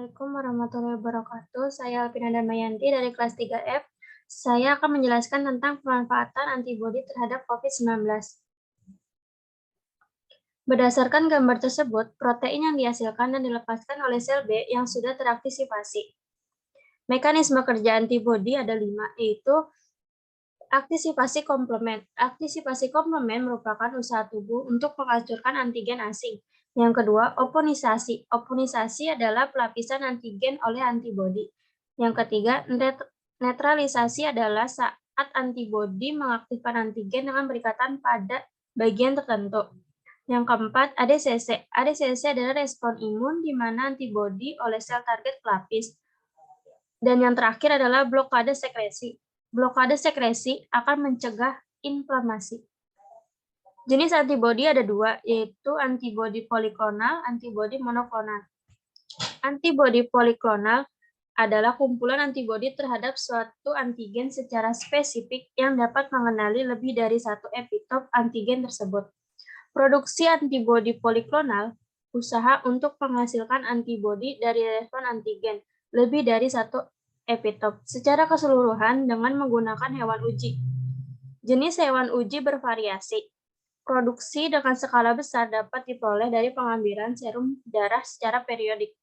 Assalamualaikum warahmatullahi wabarakatuh. Saya Alvina Damayanti dari kelas 3F. Saya akan menjelaskan tentang pemanfaatan antibodi terhadap COVID-19. Berdasarkan gambar tersebut, protein yang dihasilkan dan dilepaskan oleh sel B yang sudah teraktivasi. Mekanisme kerja antibodi ada 5, yaitu aktivasi komplement. Aktivasi komplement merupakan usaha tubuh untuk menghancurkan antigen asing. Yang kedua, oponisasi. Oponisasi adalah pelapisan antigen oleh antibodi. Yang ketiga, netralisasi adalah saat antibodi mengaktifkan antigen dengan berikatan pada bagian tertentu. Yang keempat, ADCC. ADCC adalah respon imun di mana antibodi oleh sel target pelapis. Dan yang terakhir adalah blokade sekresi. Blokade sekresi akan mencegah inflamasi. Jenis antibodi ada 2, yaitu antibodi poliklonal, antibodi monoklonal. Antibodi poliklonal adalah kumpulan antibodi terhadap suatu antigen secara spesifik yang dapat mengenali lebih dari satu epitop antigen tersebut. Produksi antibodi poliklonal, usaha untuk menghasilkan antibodi dari respon antigen lebih dari satu epitop secara keseluruhan dengan menggunakan hewan uji. Jenis hewan uji bervariasi. Produksi dengan skala besar dapat diperoleh dari pengambilan serum darah secara periodik.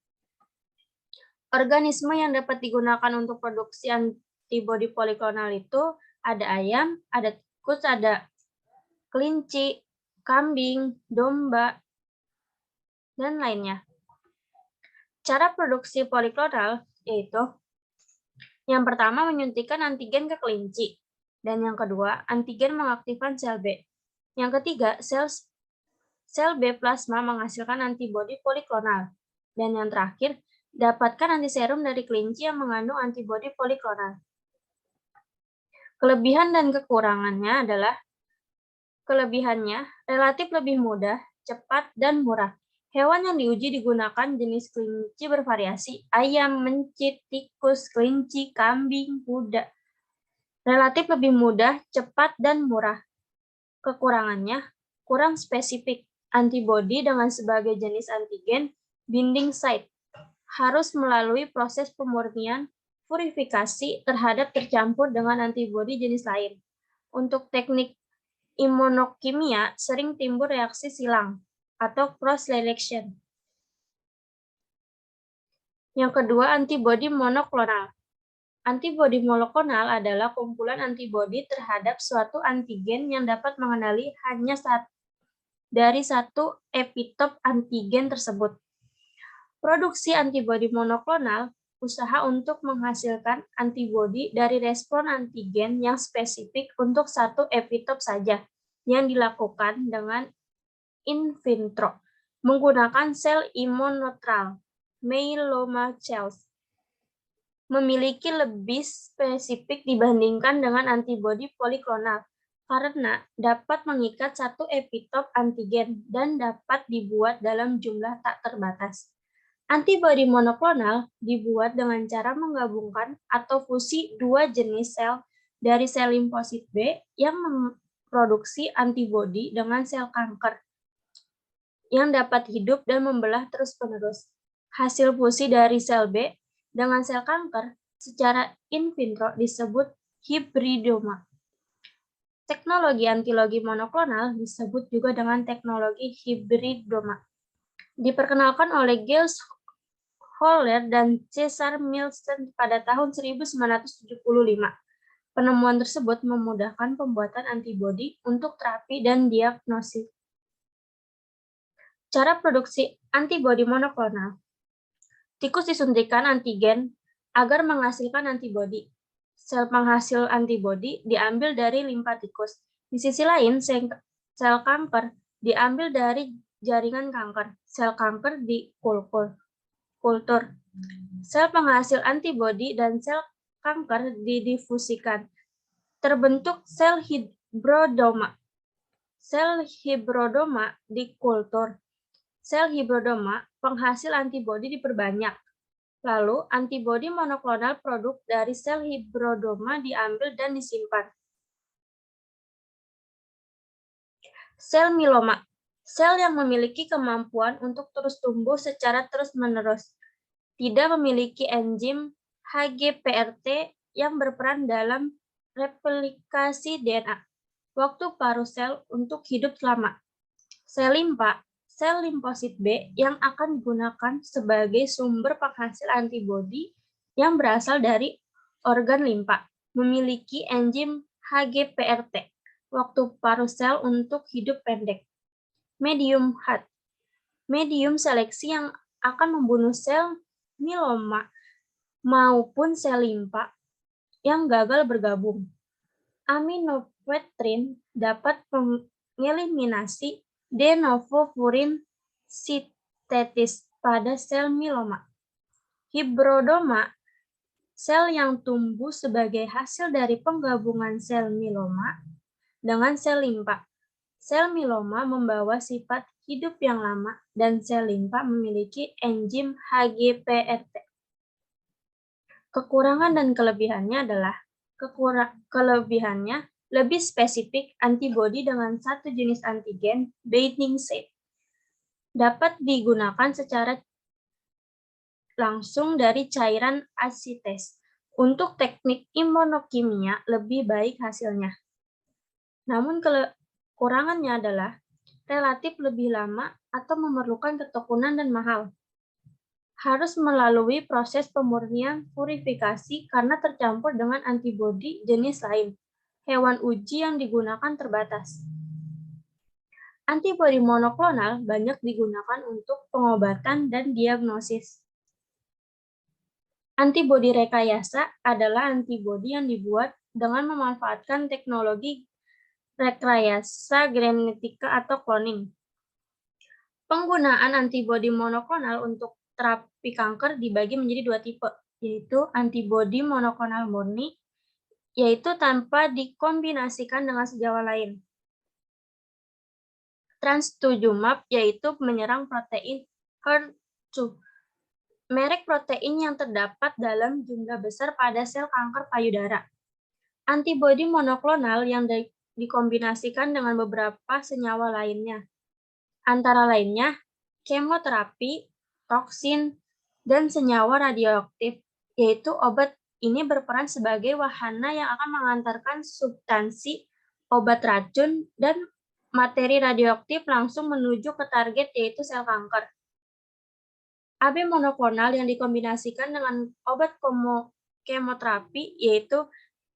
Organisme yang dapat digunakan untuk produksi antibodi poliklonal itu ada ayam, ada tikus, ada kelinci, kambing, domba, dan lainnya. Cara produksi poliklonal yaitu yang pertama menyuntikkan antigen ke kelinci, dan yang kedua antigen mengaktifkan sel B. Yang ketiga, sel B plasma menghasilkan antibodi poliklonal. Dan yang terakhir, dapatkan antiserum dari kelinci yang mengandung antibodi poliklonal. Kelebihan dan kekurangannya adalah kelebihannya relatif lebih mudah, cepat, dan murah. Hewan yang diuji digunakan jenis kelinci bervariasi, ayam, mencit, tikus, kelinci, kambing, kuda. Relatif lebih mudah, cepat, dan murah. Kekurangannya, kurang spesifik. Antibodi dengan sebagai jenis antigen, binding site, harus melalui proses pemurnian purifikasi terhadap tercampur dengan antibodi jenis lain. Untuk teknik imunokimia, sering timbul reaksi silang atau cross-reaction. Yang kedua, antibodi monoklonal. Antibodi monoklonal adalah kumpulan antibodi terhadap suatu antigen yang dapat mengenali hanya dari satu epitop antigen tersebut. Produksi antibodi monoklonal, usaha untuk menghasilkan antibodi dari respon antigen yang spesifik untuk satu epitop saja, yang dilakukan dengan in vitro, menggunakan sel imun neutral, myeloma cells. Memiliki lebih spesifik dibandingkan dengan antibodi poliklonal, karena dapat mengikat satu epitop antigen dan dapat dibuat dalam jumlah tak terbatas. Antibodi monoklonal dibuat dengan cara menggabungkan atau fusi dua jenis sel dari sel limfosit B yang memproduksi antibodi dengan sel kanker yang dapat hidup dan membelah terus-menerus. Hasil fusi dari sel B dengan sel kanker secara in vitro disebut hibridoma. Teknologi antilogi monoklonal disebut juga dengan teknologi hibridoma. Diperkenalkan oleh Giles Holler dan Cesar Milstein pada tahun 1975. Penemuan tersebut memudahkan pembuatan antibodi untuk terapi dan diagnosis. Cara produksi antibodi monoklonal. Tikus disuntikan antigen agar menghasilkan antibodi. Sel penghasil antibodi diambil dari limpa tikus. Di sisi lain, sel kanker diambil dari jaringan kanker. Sel kanker dikultur. Sel penghasil antibodi dan sel kanker didifusikan. Terbentuk sel hibridoma. Sel hibridoma dikultur. Sel hibridoma penghasil antibodi diperbanyak. Lalu, antibodi monoklonal produk dari sel hibridoma diambil dan disimpan. Sel mieloma. Sel yang memiliki kemampuan untuk terus tumbuh secara terus-menerus. tidak memiliki enzim HGPRT yang berperan dalam replikasi DNA. Waktu paruh sel untuk hidup lama. Sel limpa, sel limfosit B yang akan digunakan sebagai sumber penghasil antibodi yang berasal dari organ limpa, memiliki enzim HGPRT. Waktu paruh sel untuk hidup pendek. Medium HUT, medium seleksi yang akan membunuh sel mieloma maupun sel limpa yang gagal bergabung. Aminopetrin dapat mengeliminasi de novo furin sintetis pada sel mieloma. Hibridoma, sel yang tumbuh sebagai hasil dari penggabungan sel mieloma dengan sel limpa. Sel mieloma membawa sifat hidup yang lama dan sel limpa memiliki enzim HGPRT. Kekurangan dan kelebihannya adalah kelebihannya lebih spesifik antibodi dengan satu jenis antigen binding site dapat digunakan secara langsung dari cairan asites. Untuk teknik imunokimia lebih baik hasilnya. Namun kekurangannya adalah relatif lebih lama atau memerlukan ketekunan dan mahal. Harus melalui proses pemurnian purifikasi karena tercampur dengan antibodi jenis lain. Hewan uji yang digunakan terbatas. Antibodi monoklonal banyak digunakan untuk pengobatan dan diagnosis. Antibodi rekayasa adalah antibodi yang dibuat dengan memanfaatkan teknologi rekayasa genetika atau cloning. Penggunaan antibodi monoklonal untuk terapi kanker dibagi menjadi dua tipe, yaitu antibodi monoklonal murni, yaitu tanpa dikombinasikan dengan senyawa lain. Trastuzumab, yaitu menyerang protein HER2, merek protein yang terdapat dalam jumlah besar pada sel kanker payudara. Antibodi monoklonal yang dikombinasikan dengan beberapa senyawa lainnya, antara lainnya kemoterapi, toksin, dan senyawa radioaktif, yaitu obat ini berperan sebagai wahana yang akan mengantarkan substansi obat racun dan materi radioaktif langsung menuju ke target, yaitu sel kanker. AB monoklonal yang dikombinasikan dengan obat kemoterapi, yaitu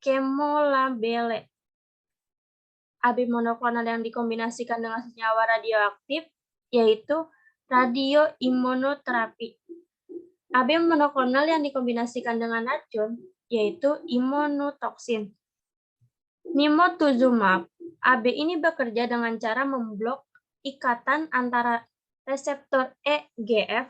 kemolabele. AB monoklonal yang dikombinasikan dengan senyawa radioaktif, yaitu radioimunoterapi. AB monoklonal yang dikombinasikan dengan racun, yaitu imunotoksin. Nimotuzumab, AB ini bekerja dengan cara memblok ikatan antara reseptor EGF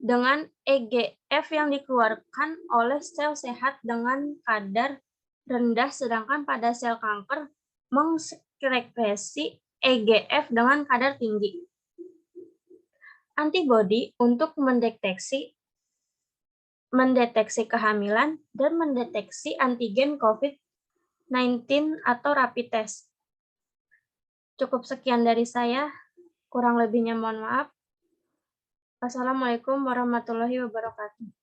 dengan EGF yang dikeluarkan oleh sel sehat dengan kadar rendah, sedangkan pada sel kanker mensekresi EGF dengan kadar tinggi. Antibodi untuk mendeteksi kehamilan dan mendeteksi antigen COVID-19 atau rapid test. Cukup sekian dari saya, kurang lebihnya mohon maaf. Wassalamualaikum warahmatullahi wabarakatuh.